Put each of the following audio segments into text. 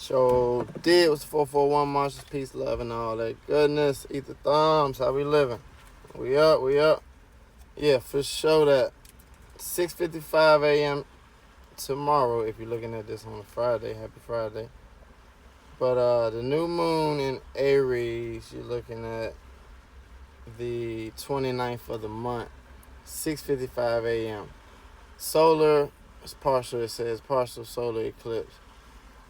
Show did was 441 Marshall's peace, love, and all that goodness. Eat the thumbs. How we living? We up, we up. Yeah, for sure that 6:55 a.m. tomorrow. If you're looking at this on a Friday, happy Friday. But the new moon in Aries, you're looking at the 29th of the month, 6:55 a.m. Solar is partial. It says partial solar eclipse.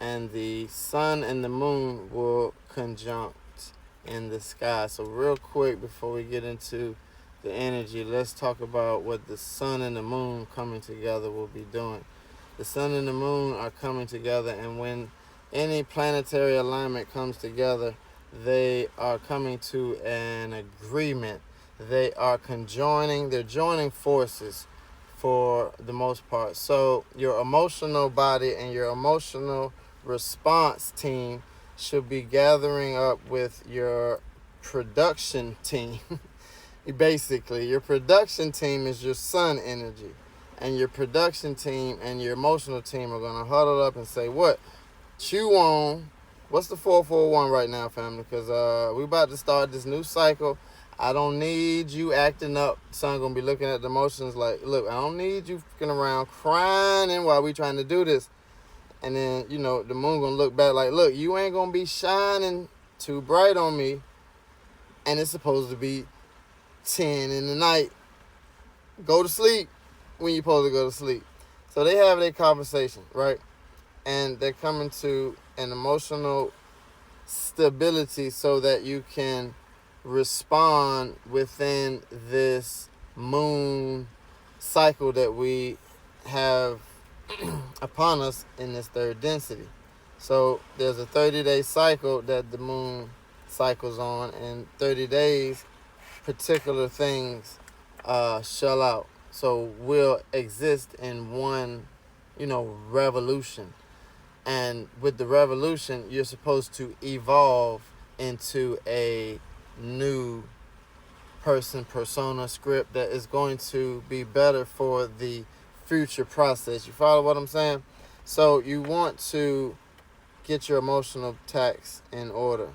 And the sun and the moon will conjunct in the sky. So real quick before we get into the energy, let's talk about what the sun and the moon coming together will be doing. The sun and the moon are coming together, and when any planetary alignment comes together, they are coming to an agreement. They are they're joining forces for the most part. So your emotional body and your emotional response team should be gathering up with your production team. Basically, your production team is your sun energy, and your production team and your emotional team are going to huddle up and say, what? Chew on. What's the 441 right now, family? Because we about to start this new cycle. I don't need you acting up. Son going to be looking at the emotions like, look, I don't need you fucking around crying while we trying to do this. And then, the moon going to look back like, look, you ain't going to be shining too bright on me. And it's supposed to be 10 in the night. Go to sleep when you're supposed to go to sleep. So they have their conversation, right? And they're coming to an emotional stability so that you can respond within this moon cycle that we have upon us in this third density. So there's a 30-day cycle that the moon cycles on, and 30 days particular things shell out. So will exist in one, revolution. And with the revolution, you're supposed to evolve into a new persona script that is going to be better for the future process. You follow what I'm saying? So you want to get your emotional tax in order.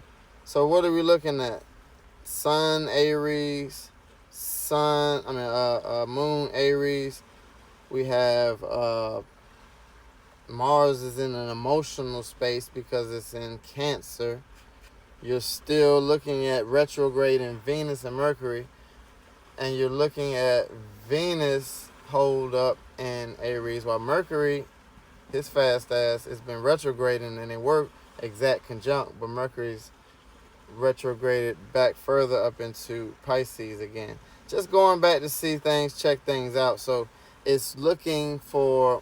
So what are we looking at? Sun, Aries, Moon, Aries. We have Mars is in an emotional space because it's in Cancer. You're still looking at retrograde in Venus and Mercury, and you're looking at Venus hold up in Aries, while Mercury, his fast ass, has been retrograding, and they work exact conjunct, but Mercury's retrograded back further up into Pisces again. Just going back to see things, check things out. So it's looking for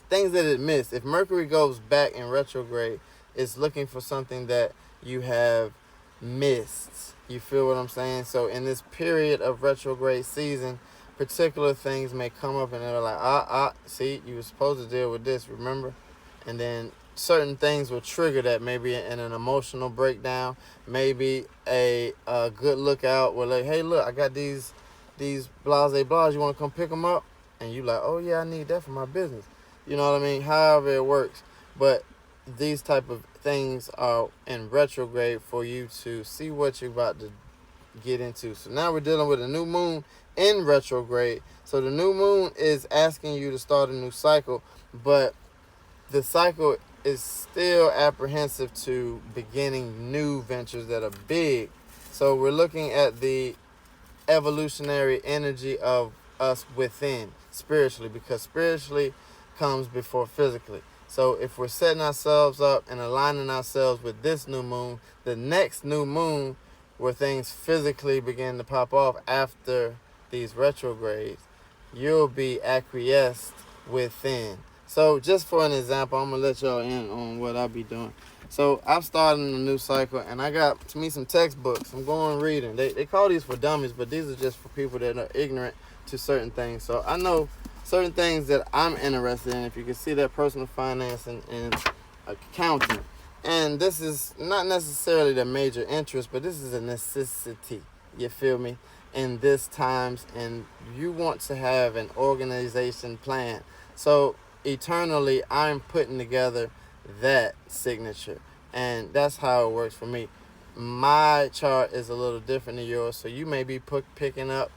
things that it missed. If Mercury goes back in retrograde, it's looking for something that you have missed. You feel what I'm saying? So in this period of retrograde season, particular things may come up and they're like, see, you were supposed to deal with this, remember? And then certain things will trigger that, maybe in an emotional breakdown, maybe a good lookout where like, hey, look, I got these blase blahs, you want to come pick them up? And you like, oh yeah, I need that for my business. You know what I mean? However it works. But these type of things are in retrograde for you to see what you're about to get into. So now we're dealing with a new moon in retrograde. So the new moon is asking you to start a new cycle, but the cycle is still apprehensive to beginning new ventures that are big. So we're looking at the evolutionary energy of us within spiritually, because spiritually comes before physically. So if we're setting ourselves up and aligning ourselves with this new moon, the next new moon where things physically begin to pop off after these retrogrades, you'll be acquiesced within. So just for an example, I'm going to let y'all in on what I'll be doing. So I'm starting a new cycle, and I got to me some textbooks. I'm going reading. They call these for dummies, but these are just for people that are ignorant to certain things. So I know certain things that I'm interested in. If you can see that, personal finance and accounting. And this is not necessarily the major interest, but this is a necessity. You feel me? In this times, and you want to have an organization plan. So eternally, I'm putting together that signature. And that's how it works for me. My chart is a little different than yours, so you may be picking up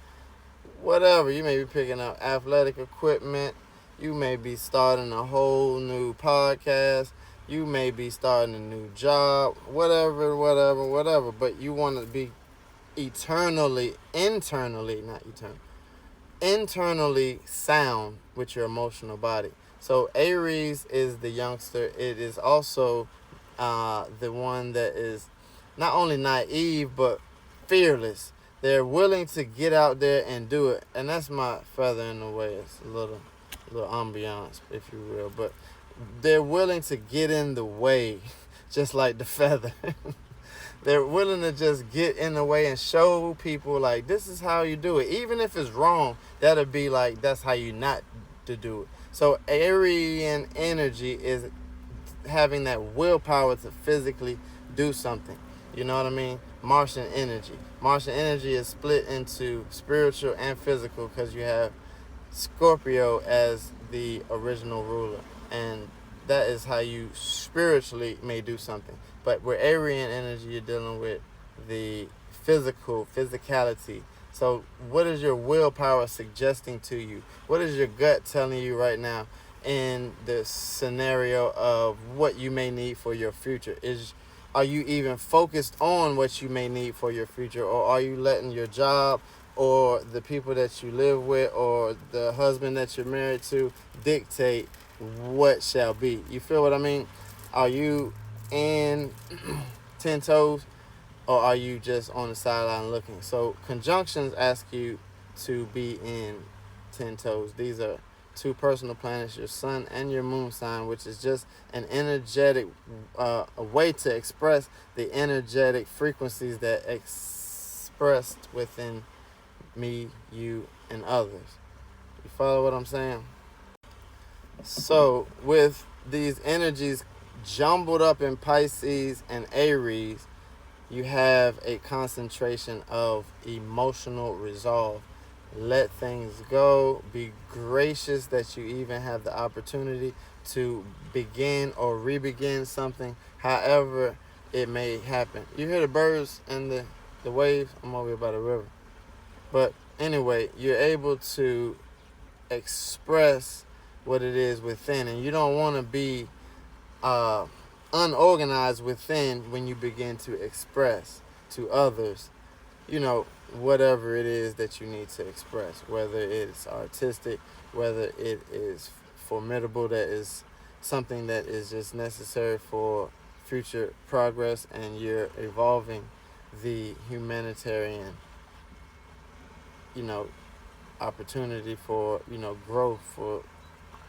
whatever. You may be picking up athletic equipment. You may be starting a whole new podcast. You may be starting a new job. Whatever. But you want to be internally sound with your emotional body. So Aries is the youngster. It is also the one that is not only naive but fearless. They're willing to get out there and do it, and that's my feather in the way. It's a little ambiance, if you will, but they're willing to get in the way, just like the feather. They're willing to just get in the way and show people, like, this is how you do it. Even if it's wrong, that'll be like, that's how you not to do it. So Aryan energy is having that willpower to physically do something. You know what I mean? Martian energy. Martian energy is split into spiritual and physical because you have Scorpio as the original ruler. And that is how you spiritually may do something. But with Aryan energy, you're dealing with the physicality. So what is your willpower suggesting to you? What is your gut telling you right now in the scenario of what you may need for your future? Are you even focused on what you may need for your future, or are you letting your job or the people that you live with or the husband that you're married to dictate what shall be? You feel what I mean? Are you in 10 toes, or are you just on the sideline looking? So conjunctions ask you to be in 10 toes. These are two personal planets, your sun and your moon sign, which is just an energetic a way to express the energetic frequencies that expressed within me, you, and others. You follow what I'm saying? So with these energies jumbled up in Pisces and Aries, you have a concentration of emotional resolve. Let things go. Be gracious that you even have the opportunity to begin or re-begin something, however it may happen. You hear the birds and the waves? I'm over here by the river. But anyway, you're able to express what it is within, and you don't want to be unorganized within when you begin to express to others, whatever it is that you need to express, whether it's artistic, whether it is formidable, that is something that is just necessary for future progress, and you're evolving the humanitarian, opportunity for, growth for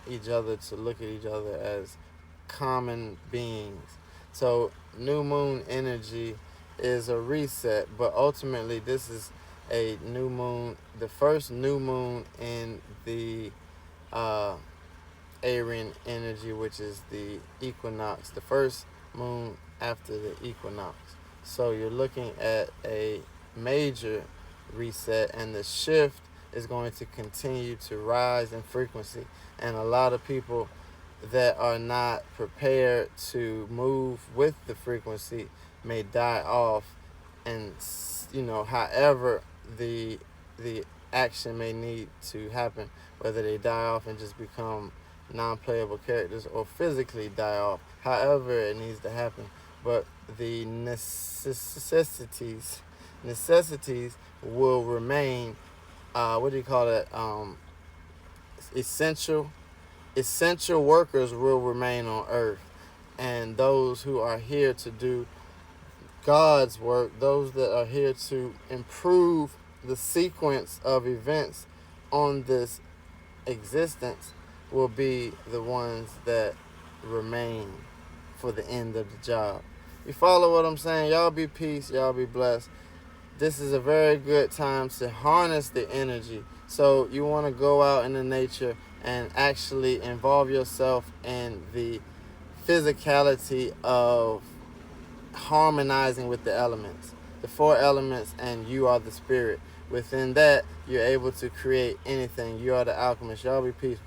each other, to look at each other as common beings. So new moon energy is a reset, but ultimately this is a new moon, the first new moon in the Aryan energy, which is the equinox, the first moon after the equinox. So you're looking at a major reset, and the shift is going to continue to rise in frequency, and a lot of people that are not prepared to move with the frequency may die off, and however the action may need to happen, whether they die off and just become non-playable characters or physically die off, however it needs to happen. But the necessities will remain, essential workers will remain on earth, and those who are here to do God's work, those that are here to improve the sequence of events on this existence, will be the ones that remain for the end of the job. You follow what I'm saying? Y'all be peace, y'all be blessed. This is a very good time to harness the energy. So you want to go out in the nature and actually involve yourself in the physicality of harmonizing with the elements, the four elements, and you are the spirit. Within that, you're able to create anything. You are the alchemist. Y'all be peace.